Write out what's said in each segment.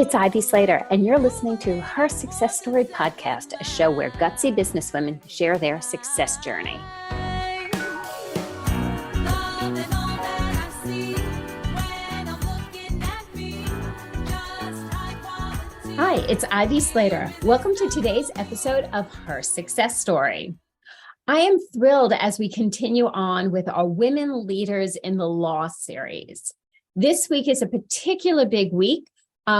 it's Ivy Slater, and you're listening to Her Success Story podcast, a show where gutsy businesswomen share their success journey. Hi, it's Ivy Slater. Welcome to today's episode of Her Success Story. I am thrilled as we continue on with our Women Leaders in the Law series. This week is a particular big week.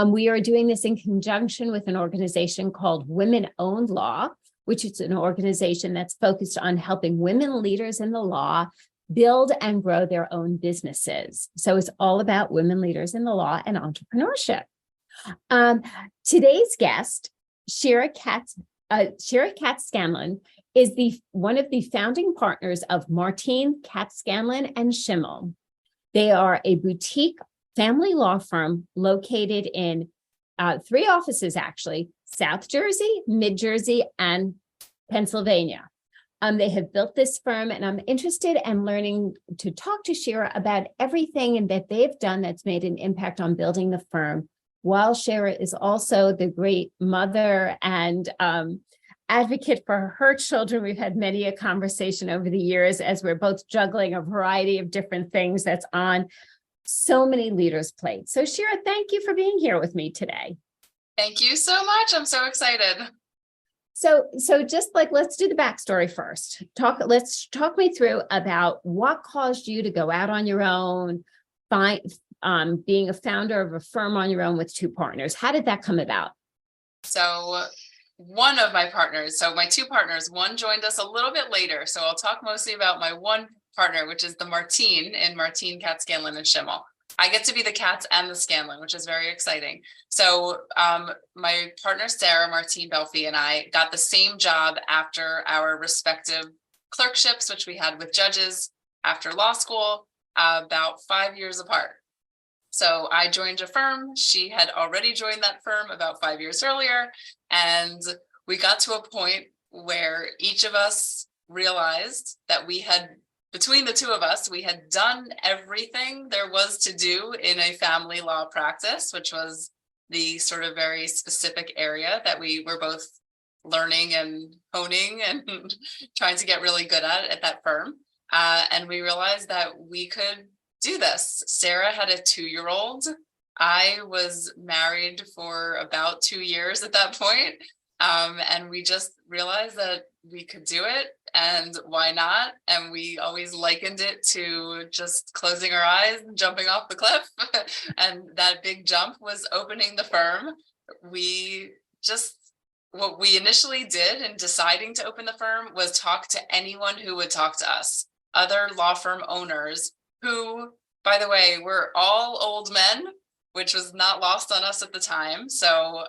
We are doing this in conjunction with an organization called Women Owned Law, which is an organization that's focused on helping women leaders in the law build and grow their own businesses. So it's all about women leaders in the law and entrepreneurship. Today's guest, Shira Katz Scanlon, is one of the founding partners of Martine, Katz Scanlon, and Schimmel. They are a boutique family law firm located in 3 offices, actually: South Jersey, Mid Jersey, and Pennsylvania. They have built this firm, and I'm interested in learning to talk to Shira about everything that they've done that's made an impact on building the firm, while Shira is also the great mother and advocate for her children. We've had many a conversation over the years as we're both juggling a variety of different things that's on so many leaders' plates. So Shira, thank you for being here with me today. Thank you so much. I'm so excited. So just let's do the backstory first. Let's talk me through about what caused you to go out on your own, being a founder of a firm on your own with 2 partners. How did that come about? So one of my partners, so my 2 partners, one joined us a little bit later. So I'll talk mostly about my one partner, which is the Martine, and Martine, Katz, Scanlon, and Schimmel. I get to be the Katz and the Scanlon, which is very exciting. So my partner, Sarah, Martine Belfi, and I got the same job after our respective clerkships, which we had with judges after law school, about 5 years apart. So I joined a firm. She had already joined that firm about 5 years earlier. And we got to a point where each of us realized that between the 2 of us, we had done everything there was to do in a family law practice, which was the sort of very specific area that we were both learning and honing and trying to get really good at that firm. And we realized that we could do this. Sarah had a 2-year-old. I was married for about 2 years at that point. And we just realized that we could do it, and why not? And we always likened it to just closing our eyes and jumping off the cliff. And that big jump was opening the firm. What we initially did in deciding to open the firm was talk to anyone who would talk to us, other law firm owners who, by the way, were all old men, which was not lost on us at the time. So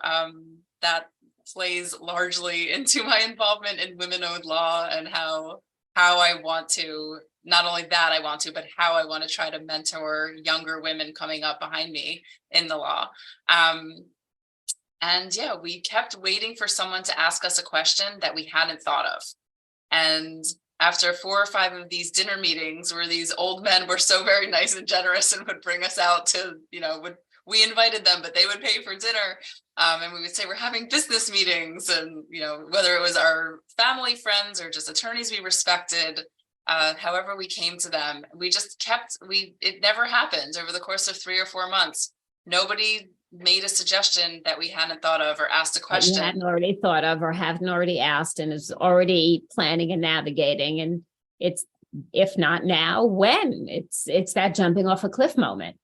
that plays largely into my involvement in women-owned law and how I want to, not only that I want to, but how I want to try to mentor younger women coming up behind me in the law. And yeah, we kept waiting for someone to ask us a question that we hadn't thought of. And after 4 or 5 of these dinner meetings where these old men were so very nice and generous and would bring us out to, we invited them, but they would pay for dinner. And we would say, we're having business meetings, and, whether it was our family, friends, or just attorneys we respected, however we came to them, we just it never happened over the course of 3 or 4 months. Nobody made a suggestion that we hadn't thought of or asked a question. You hadn't already thought of or haven't already asked and is already planning and navigating. And it's, if not now, when? It's that jumping off a cliff moment.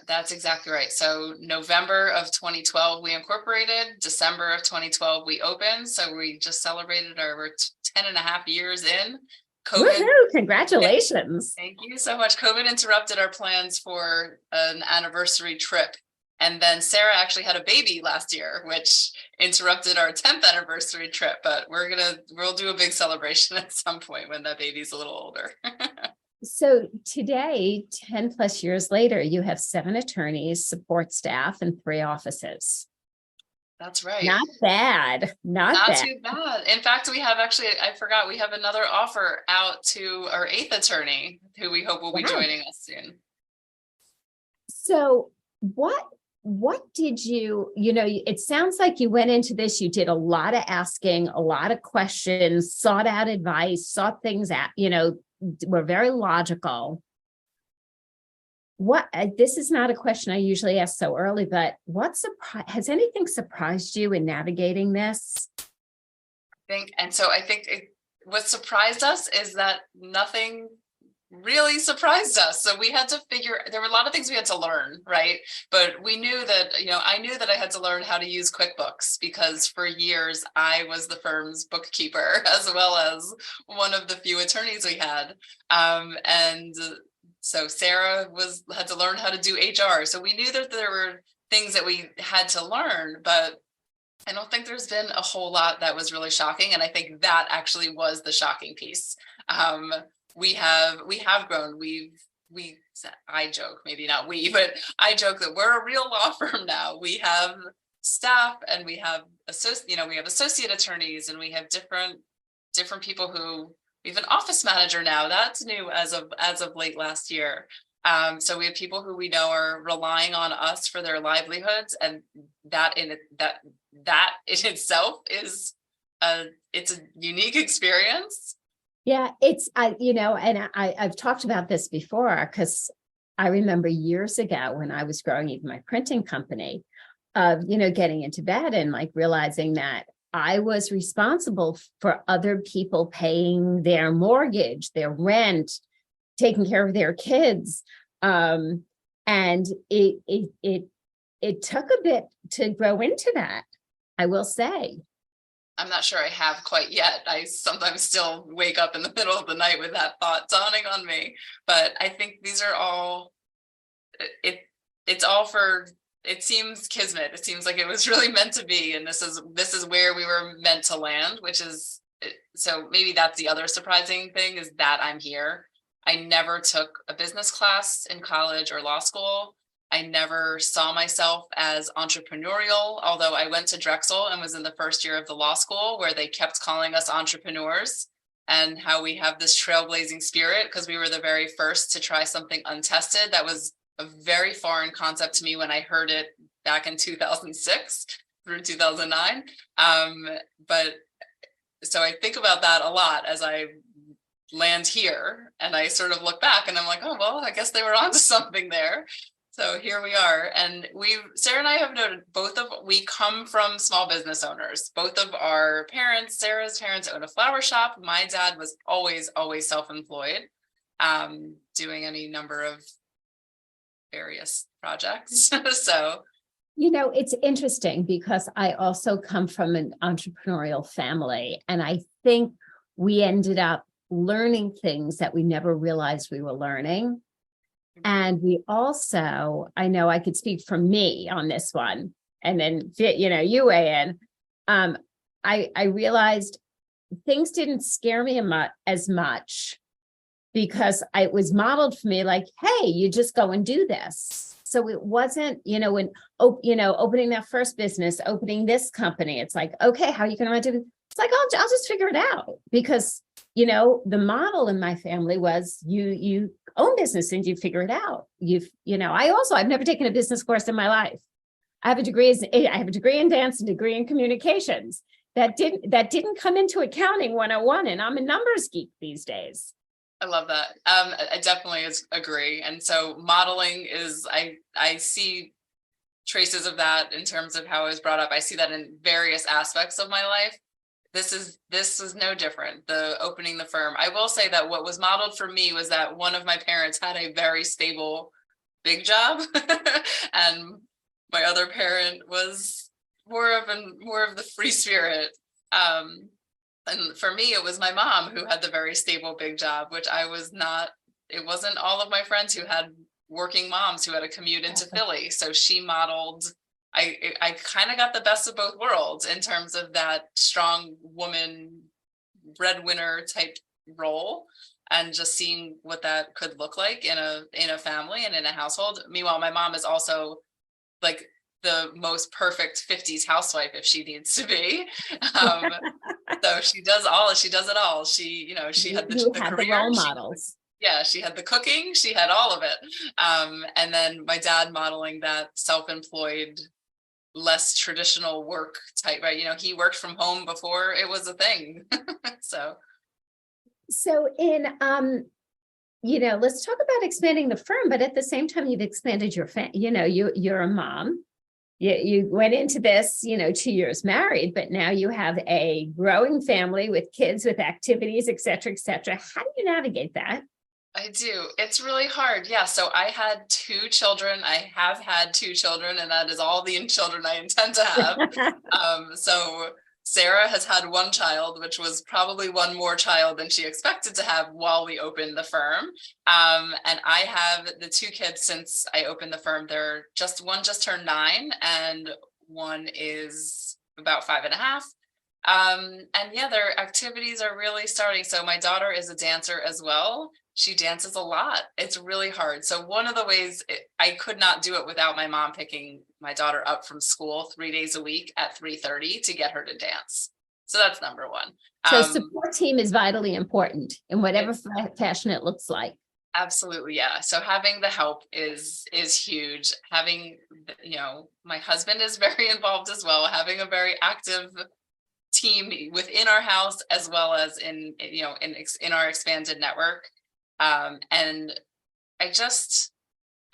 That's exactly right. So November of 2012, we incorporated. December of 2012, we opened. So we just celebrated we're 10 and a half years in. COVID. Woohoo, congratulations. Thank you so much. COVID interrupted our plans for an anniversary trip. And then Sarah actually had a baby last year, which interrupted our 10th anniversary trip. But we'll do a big celebration at some point when that baby's a little older. So today, 10 plus years later, you have 7 attorneys, support staff, and 3 offices. That's right. Not bad. Not bad. Too bad. In fact, we have I forgot, we have another offer out to our 8th attorney, who we hope will be joining us soon. So what what did it sounds like you went into this, you did a lot of asking, a lot of questions, sought out advice, sought things out, were very logical. This is not a question I usually ask so early, but has anything surprised you in navigating this? I think what surprised us is that nothing really surprised us. So we had to there were a lot of things we had to learn, right? But we knew that, I knew that I had to learn how to use QuickBooks, because for years I was the firm's bookkeeper as well as one of the few attorneys we had. And so Sarah had to learn how to do HR. So we knew that there were things that we had to learn, but I don't think there's been a whole lot that was really shocking. And I think that actually was the shocking piece. We have grown. I joke, maybe not we, but I joke that we're a real law firm now. We have staff, and we have associate attorneys, and we have different people we have an office manager now. That's new as of late last year. So we have people who we know are relying on us for their livelihoods, and that in itself is it's a unique experience. Yeah, it's and I've talked about this before, because I remember years ago when I was growing even my printing company, of getting into bed and like realizing that I was responsible for other people paying their mortgage, their rent, taking care of their kids. And it took a bit to grow into that, I will say. I'm not sure I have quite yet. I sometimes still wake up in the middle of the night with that thought dawning on me. But I think these are all, it's all for, it seems kismet. It seems like it was really meant to be. And this is where we were meant to land, which is, so maybe that's the other surprising thing, is that I'm here. I never took a business class in college or law school. I never saw myself as entrepreneurial, although I went to Drexel and was in the first year of the law school, where they kept calling us entrepreneurs, and how we have this trailblazing spirit because we were the very first to try something untested. That was a very foreign concept to me when I heard it back in 2006 through 2009. But so I think about that a lot as I land here, and I sort of look back and I'm like, oh, well, I guess they were onto something there. So here we are. And Sarah and I have noted we come from small business owners. Both of our parents, Sarah's parents, own a flower shop. My dad was always self-employed, doing any number of various projects. So, it's interesting because I also come from an entrepreneurial family, and I think we ended up learning things that we never realized we were learning. And we also, I know I could speak for me on this one, and then, you weigh in. I realized things didn't scare me as much because it was modeled for me like, hey, you just go and do this. So it wasn't, when, opening that first business, opening this company, it's like, okay, how are you going to run it? It's like, I'll just figure it out, because, the model in my family was you own business and you figure it out. I've never taken a business course in my life. I have a degree in dance and degree in communications. That didn't come into accounting 101, and I'm a numbers geek these days. I love that. I definitely agree. And so modeling is, I see traces of that in terms of how I was brought up. I see that in various aspects of my life. This is no different. The opening the firm. I will say that what was modeled for me was that one of my parents had a very stable big job, and my other parent was more of the free spirit. And for me, it was my mom who had the very stable big job, which I was not. It wasn't all of my friends who had working moms who had a commute into Philly. So she modeled. I kind of got the best of both worlds in terms of that strong woman breadwinner type role, and just seeing what that could look like in a family and in a household. Meanwhile, my mom is also like the most perfect 50s housewife if she needs to be. So she does it all. She had the career. Role models. Yeah, she had the cooking, she had all of it. And then my dad modeling that self-employed, less traditional work type, right? He worked from home before it was a thing. So So let's talk about expanding the firm, but at the same time, you've expanded your you're a mom. You went into this, 2 years married, but now you have a growing family with kids, with activities, et cetera, et cetera. How do you navigate that? I do. It's really hard. Yeah. So I had 2 children. I have had 2 children, and that is all the children I intend to have. So Sarah has had 1 child, which was probably one more child than she expected to have while we opened the firm. And I have the 2 kids since I opened the firm. One just turned 9, and one is about 5.5. And yeah, their activities are really starting. So my daughter is a dancer as well. She dances a lot. It's really hard. So one of the ways I could not do it without my mom picking my daughter up from school 3 days a week at 3:30 to get her to dance. So that's number one. So support team is vitally important in whatever fashion it looks like. Absolutely. Yeah. So having the help is huge. Having, my husband is very involved as well. Having a very active team within our house, as well as in our expanded network. And I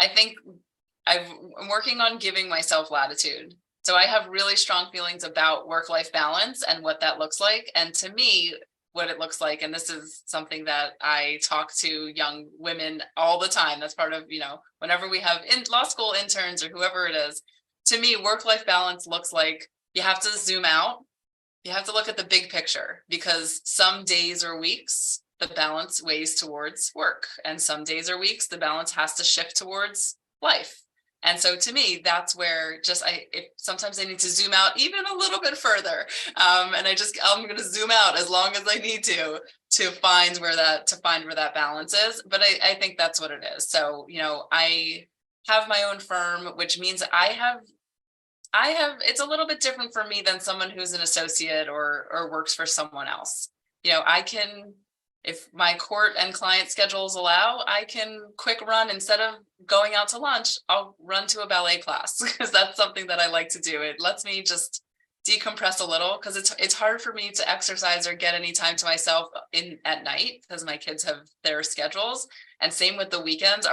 think I'm working on giving myself latitude. So I have really strong feelings about work-life balance and what that looks like. And to me, what it looks like, and this is something that I talk to young women all the time. That's part of, whenever we have law school interns or whoever it is, to me, work-life balance looks like you have to zoom out. You have to look at the big picture, because some days or weeks, the balance weighs towards work. And some days or weeks, the balance has to shift towards life. And so to me, that's where sometimes I need to zoom out even a little bit further. And I'm going to zoom out as long as I need to find where that balance is. But I think that's what it is. So, I have my own firm, which means I have, it's a little bit different for me than someone who's an associate or works for someone else. I can, if my court and client schedules allow, I can quick run. Instead of going out to lunch, I'll run to a ballet class, because that's something that I like to do. It lets me just decompress a little, because it's hard for me to exercise or get any time to myself at night, because my kids have their schedules. And same with the weekends.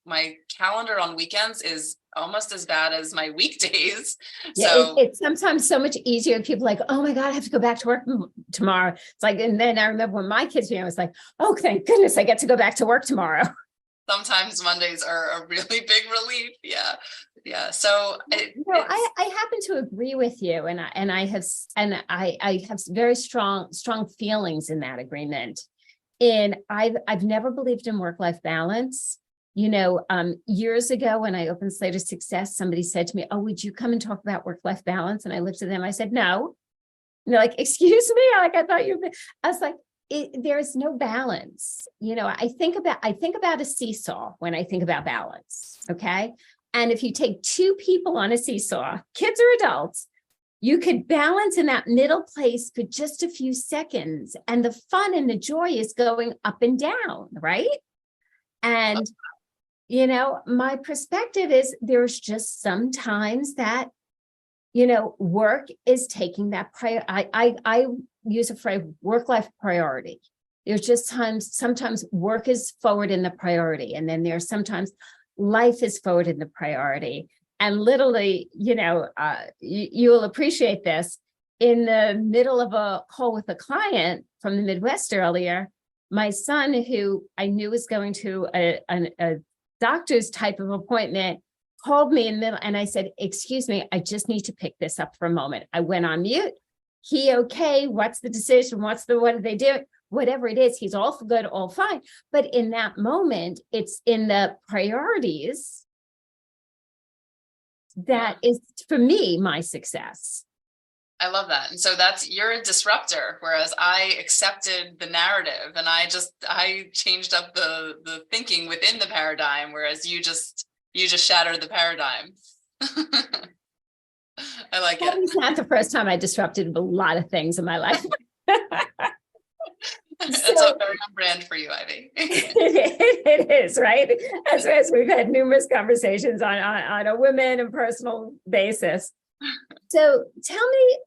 My calendar on weekends is almost as bad as my weekdays. Yeah, So it's sometimes so much easier. People are like, oh my God, I have to go back to work tomorrow. It's like, and then I remember when my kids were, I was like, oh, thank goodness I get to go back to work tomorrow. Sometimes Mondays are a really big relief. Yeah. Yeah. So I happen to agree with you. And I have very strong feelings in that agreement. And I've never believed in work-life balance. Years ago when I opened Slater Success, somebody said to me, oh, would you come and talk about work-life balance? And I looked at them, I said, no. And they're like, excuse me? I thought I was like, there's no balance. I think about a seesaw when I think about balance. Okay. And if you take 2 people on a seesaw, kids or adults, you could balance in that middle place for just a few seconds. And the fun and the joy is going up and down, right? And, my perspective is there's just sometimes that, work is taking that I use a phrase, work-life priority. There's just sometimes work is forward in the priority. And then there's sometimes life is forward in the priority. And literally, you'll appreciate this. In the middle of a call with a client from the Midwest earlier, my son, who I knew was going to a doctor's type of appointment, called me in the middle, and I said, excuse me, I just need to pick this up for a moment. I went on mute. He okay? What's the decision? What do they do? Whatever it is, he's all good, all fine. But in that moment, it's in the priorities that is, for me, my success. I love that. And so you're a disruptor, whereas I accepted the narrative and I changed up the thinking within the paradigm, whereas you just shattered the paradigm. I like it. It's not the first time I disrupted a lot of things in my life. So That's a very on brand for you, Ivy. It is, right? As we've had numerous conversations on a women and personal basis. So tell me,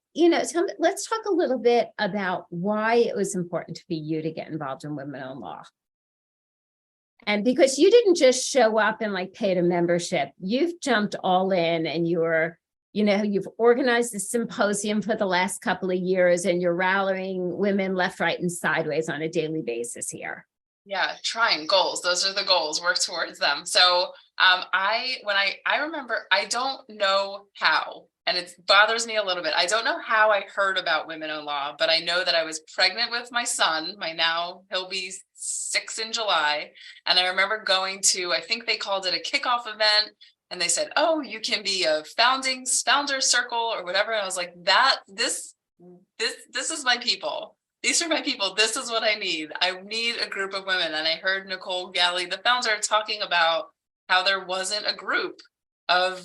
let's talk a little bit about why it was important for you to get involved in women-owned law. And because you didn't just show up and like paid a membership, you've jumped all in, and you've organized a symposium for the last couple of years, and you're rallying women left, right, and sideways on a daily basis here. Yeah, trying goals. Those are the goals. Work towards them. So I remember, I don't know how, and it bothers me a little bit. I don't know how I heard about women-owned law, but I know that I was pregnant with my son. He'll be 6 in July. And I remember going to, I think they called it a kickoff event. And they said, oh, you can be a founder circle or whatever. And I was like, this is my people. These are my people. This is what I need. I need a group of women. And I heard Nicole Galley, the founder, talking about how there wasn't a group of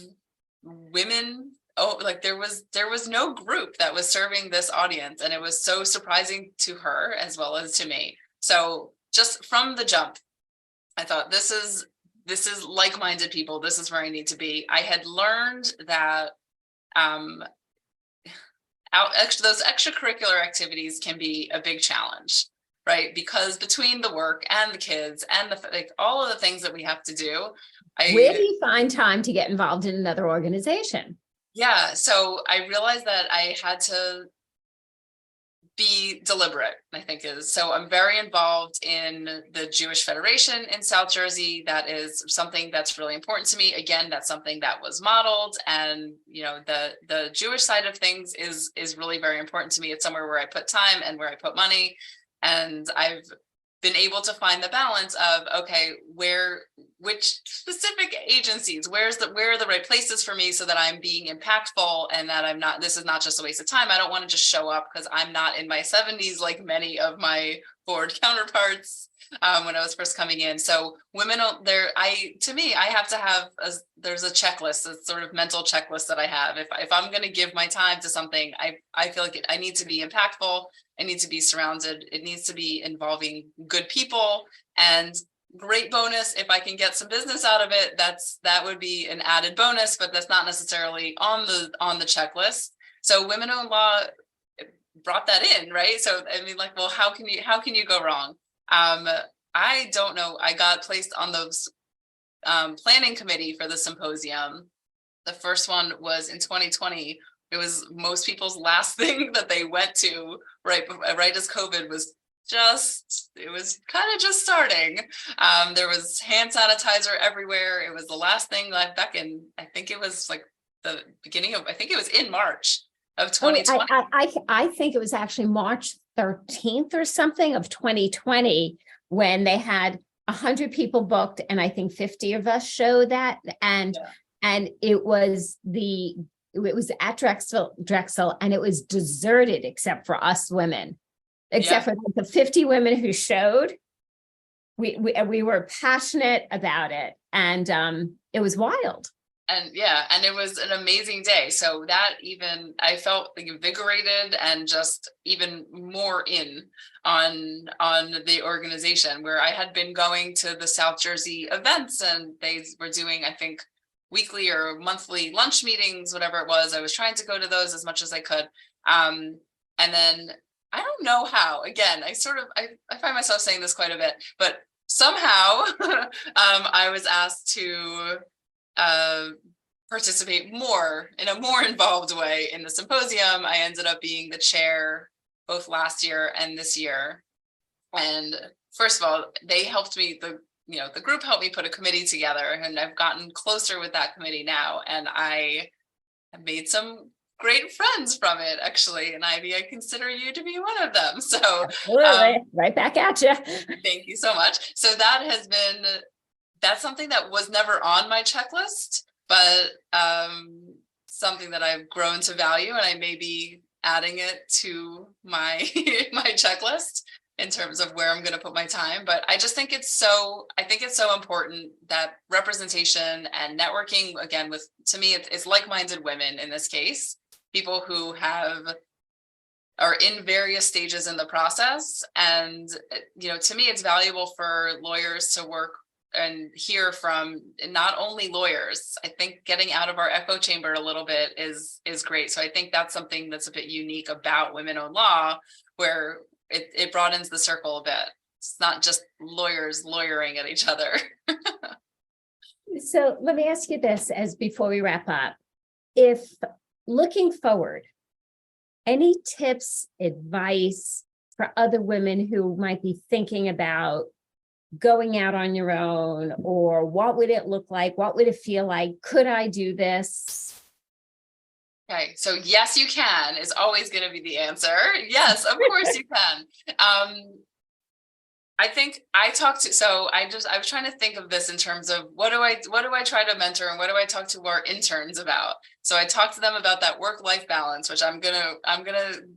women. Oh, like there was no group that was serving this audience. And it was so surprising to her as well as to me. So just from the jump, I thought this is like-minded people. This is where I need to be. I had learned that those extracurricular activities can be a big challenge, right? Because between the work and the kids and all of the things that we have to do, where do you find time to get involved in another organization? Yeah, so I realized that I had to be deliberate, I think is. So I'm very involved in the Jewish Federation in South Jersey. That is something that's really important to me. Again, that's something that was modeled, and the Jewish side of things is really very important to me. It's somewhere where I put time and where I put money, and I've been able to find the balance of, okay, which specific agencies, where are the right places for me so that I'm being impactful, and that this is not just a waste of time. I don't want to just show up because I'm not in my 70s like many of my board counterparts when I was first coming in. So women I have to have there's a checklist, a sort of mental checklist that I have. If I'm going to give my time to something, I feel like I need to be impactful. I need to be surrounded. It needs to be involving good people, and great bonus if I can get some business out of it. That would be an added bonus, but that's not necessarily on the checklist. So women-owned law brought that in, right? So I mean, like, well, how can you go wrong? I don't know. I got placed on those planning committee for the symposium. The first one was in 2020. It was most people's last thing that they went to right as COVID was it was kind of just starting. There was hand sanitizer everywhere. It was the last thing back in, I think it was like the beginning of, I think it was in March of 2020. I think it was actually March 13th or something of 2020 when they had 100 people booked, and I think 50 of us showed that. And it was at Drexel, and it was deserted except for us women, except for the 50 women who showed. We were passionate about it, and it was wild. And it was an amazing day. So that even, I felt invigorated and just even more in on the organization, where I had been going to the South Jersey events, and they were doing, I think, weekly or monthly lunch meetings, whatever it was. I was trying to go to those as much as I could. And then I don't know how, again, I find myself saying this quite a bit, but somehow I was asked to participate in a more involved way in the symposium. I ended up being the chair both last year and this year. And first of all, they helped me, the group helped me put a committee together, and I've gotten closer with that committee now. And I have made some great friends from it, actually. And Ivy, I consider you to be one of them. So right back at you. Thank you so much. So that's something that was never on my checklist, but something that I've grown to value, and I may be adding it to my my checklist in terms of where I'm going to put my time. But I just think it's so important that representation and networking, again, to me, it's like-minded women in this case, people who have are in various stages in the process. And, to me, it's valuable for lawyers to work and hear from not only lawyers. I think getting out of our echo chamber a little bit is great. So I think that's something that's a bit unique about women-owned law, where it broadens the circle a bit. It's not just lawyers lawyering at each other. So let me ask you this as before we wrap up. If looking forward, any tips, advice for other women who might be thinking about going out on your own, or what would it look like? What would it feel like? Could I do this? Okay, so yes, you can is always going to be the answer. Yes, of course you can. I think I was trying to think of this in terms of what do I try to mentor, and what do I talk to our interns about? So I talked to them about that work-life balance, which I'm gonna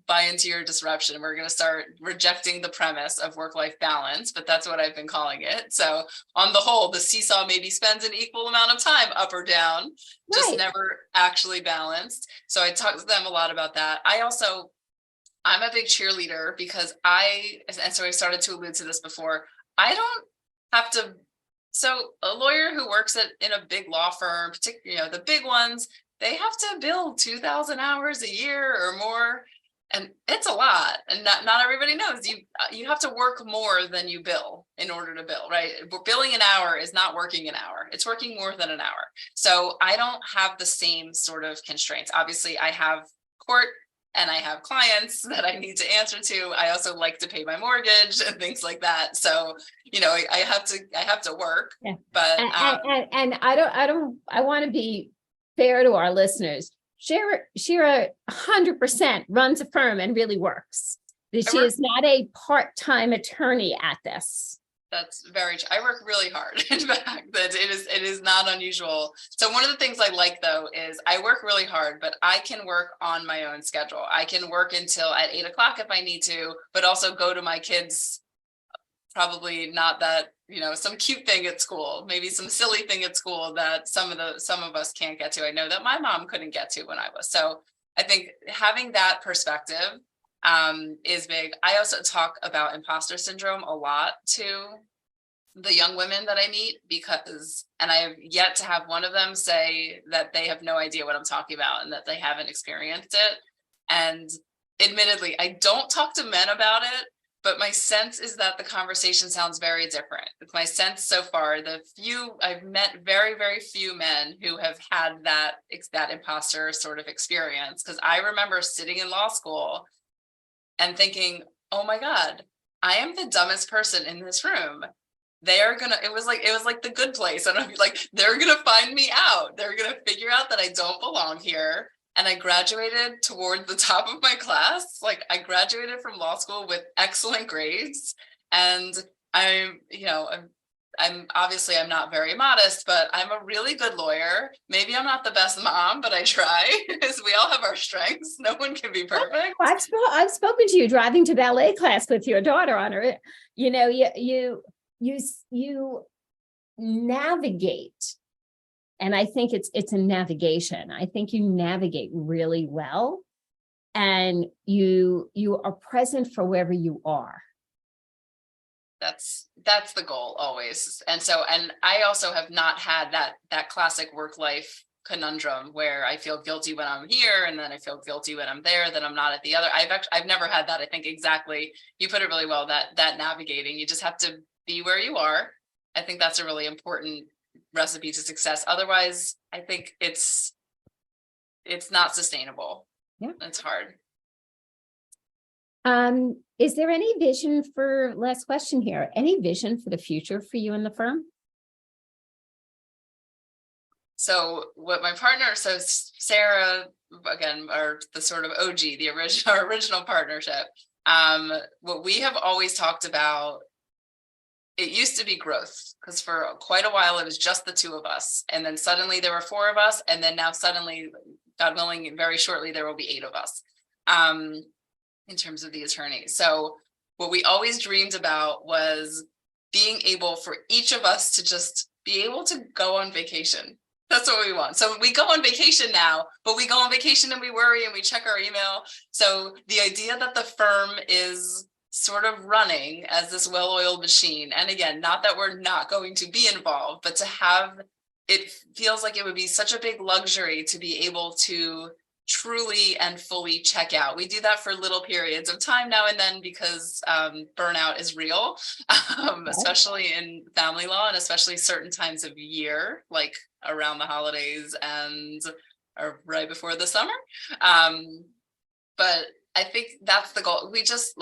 buy into your disruption. We're gonna start rejecting the premise of work-life balance, but that's what I've been calling it. So on the whole, the seesaw maybe spends an equal amount of time up or down, just never actually balanced. So I talked to them a lot about that. I'm a big cheerleader because and so I started to allude to this before, I don't have to, so a lawyer who works in a big law firm, particularly, the big ones, they have to bill 2,000 hours a year or more. And it's a lot. And not everybody knows you have to work more than you bill in order to bill, right? Billing an hour is not working an hour. It's working more than an hour. So I don't have the same sort of constraints. Obviously I have court and I have clients that I need to answer to. I also like to pay my mortgage and things like that. So, I have to work, Yeah. but, and I want to be fair to our listeners. Shira 100% runs a firm and really works. She is not a part-time attorney at this. That's very true. I work really hard. In fact, that it is not unusual. So one of the things I like though is I work really hard, but I can work on my own schedule. I can work until at 8 o'clock if I need to, but also go to my kids. Probably not that, some cute thing at school, maybe some silly thing at school that some of us can't get to. I know that my mom couldn't get to when I was. So I think having that perspective is big. I also talk about imposter syndrome a lot to the young women that I meet and I have yet to have one of them say that they have no idea what I'm talking about and that they haven't experienced it. And admittedly, I don't talk to men about it, but my sense is that the conversation sounds very different. My sense so far, I've met very, very few men who have had that imposter sort of experience. Because I remember sitting in law school and thinking, oh my God, I am the dumbest person in this room. It was like The Good Place. And I'm like, they're going to find me out. They're going to figure out that I don't belong here. And I graduated toward the top of my class. Like I graduated from law school with excellent grades. And I'm obviously I'm not very modest, but I'm a really good lawyer. Maybe I'm not the best mom, but I try, because we all have our strengths. No one can be perfect. I've spoken to you driving to ballet class with your daughter on her. You navigate. And I think it's a navigation. I think you navigate really well, and you are present for wherever you are. That's the goal always. And I also have not had that classic work-life conundrum where I feel guilty when I'm here and then I feel guilty when I'm there, then I'm not at the other. I've never had that. I think exactly, you put it really well, that navigating, you just have to be where you are. I think that's a really important recipe to success. Otherwise, I think it's not sustainable. Yeah, it's hard. Is there any vision for, last question here, any vision for the future for you and the firm? So what my partner, Sarah, again, are the sort of OG, our original partnership. What we have always talked about, it used to be growth, because for quite a while it was just the two of us, and then suddenly there were 4 of us, and then now suddenly, God willing, very shortly there will be 8 of us in terms of the attorneys. So what we always dreamed about was being able for each of us to just be able to go on vacation That's what we want. So we go on vacation now, but we go on vacation and we worry and we check our email. So the idea that the firm is sort of running as this well-oiled machine, and again, not that we're not going to be involved, but to have, it feels like it would be such a big luxury to be able to truly and fully check out. We do that for little periods of time now and then because burnout is real, especially in family law and especially certain times of year, like around the holidays and or right before the summer. But I think that's the goal. We just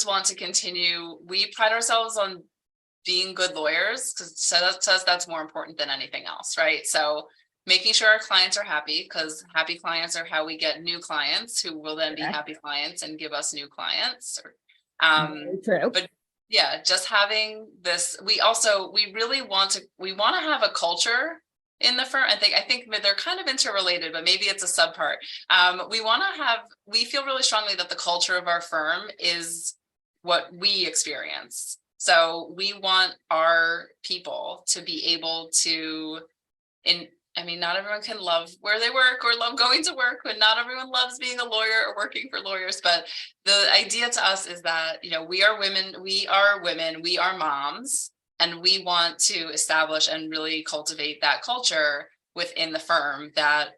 want to continue. We pride ourselves on being good lawyers because to us that's more important than anything else, right? So making sure our clients are happy, because happy clients are how we get new clients who will then be happy clients and give us new clients. True. But yeah, just having this, we really want to have a culture in the firm. I think they're kind of interrelated, but maybe it's a subpart. We feel really strongly that the culture of our firm is what we experience. So we want our people to be able to, not everyone can love where they work or love going to work, but not everyone loves being a lawyer or working for lawyers. But the idea to us is that, we are women, we are moms, and we want to establish and really cultivate that culture within the firm that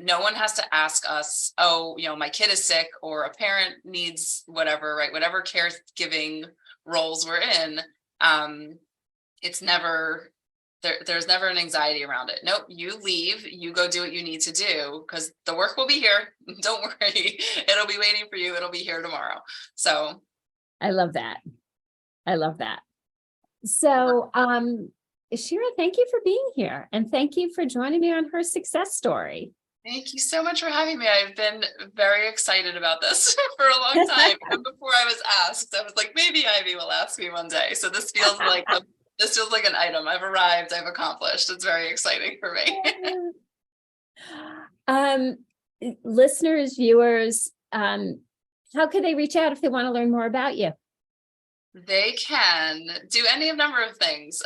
no one has to ask us, my kid is sick or a parent needs whatever, right? Whatever caregiving roles we're in. It's never, there's never an anxiety around it. Nope, you leave, you go do what you need to do because the work will be here. Don't worry. It'll be waiting for you. It'll be here tomorrow. So I love that. So, Shira, thank you for being here and thank you for joining me on her success story. Thank you so much for having me. I've been very excited about this for a long time. And before I was asked, I was like, maybe Ivy will ask me one day. So this feels like an item. I've arrived, I've accomplished. It's very exciting for me. Listeners, viewers, how could they reach out if they want to learn more about you? They can do any number of things.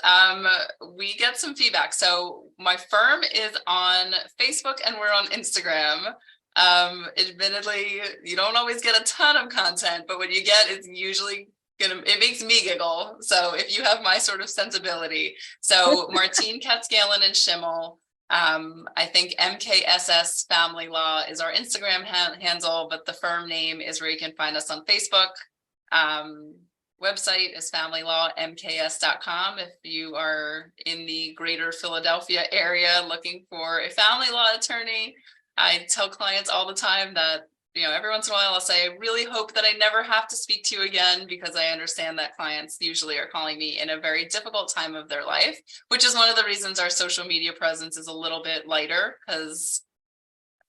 We get some feedback. So my firm is on Facebook and we're on Instagram. Admittedly, you don't always get a ton of content, but what you get is usually it makes me giggle. So if you have my sort of sensibility, so Martine Katz Scanlon and Schimmel, I think MKSS Family Law is our Instagram handle, but the firm name is where you can find us on Facebook. Website is familylawmks.com. If you are in the greater Philadelphia area looking for a family law attorney, I tell clients all the time that, every once in a while I'll say, I really hope that I never have to speak to you again, because I understand that clients usually are calling me in a very difficult time of their life, which is one of the reasons our social media presence is a little bit lighter, because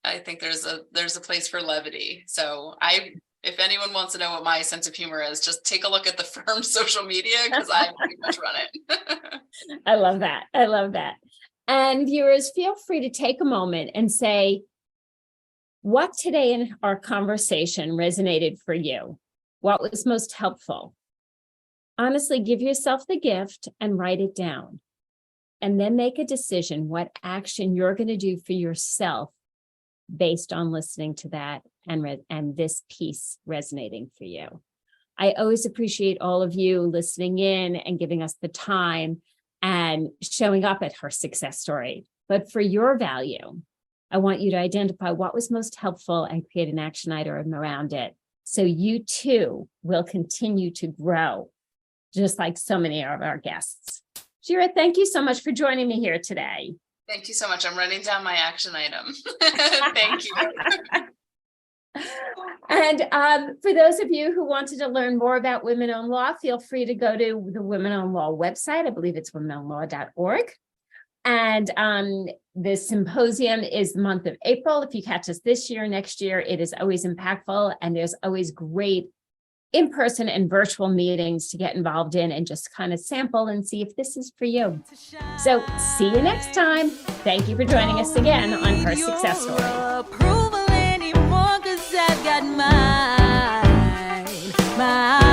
I think there's a place for levity. So if anyone wants to know what my sense of humor is, just take a look at the firm's social media, because I pretty much run it. I love that. And viewers, feel free to take a moment and say, what today in our conversation resonated for you? What was most helpful? Honestly, give yourself the gift and write it down. And then make a decision what action you're going to do for yourself based on listening to that and this piece resonating for you. I always appreciate all of you listening in and giving us the time and showing up at her success story. But for your value, I want you to identify what was most helpful and create an action item around it, so you too will continue to grow, just like so many of our guests. Shira, thank you so much for joining me here today. Thank you so much. I'm writing down my action item. Thank you. And for those of you who wanted to learn more about women-owned law, feel free to go to the Women-Owned Law website. I believe it's womenownedlaw.org. And the symposium is the month of April. If you catch us this year, next year, it is always impactful. And there's always great in-person and virtual meetings to get involved in and just kind of sample and see if this is for you. So see you next time. Thank you for joining us again on Her Success Story. I've got mine.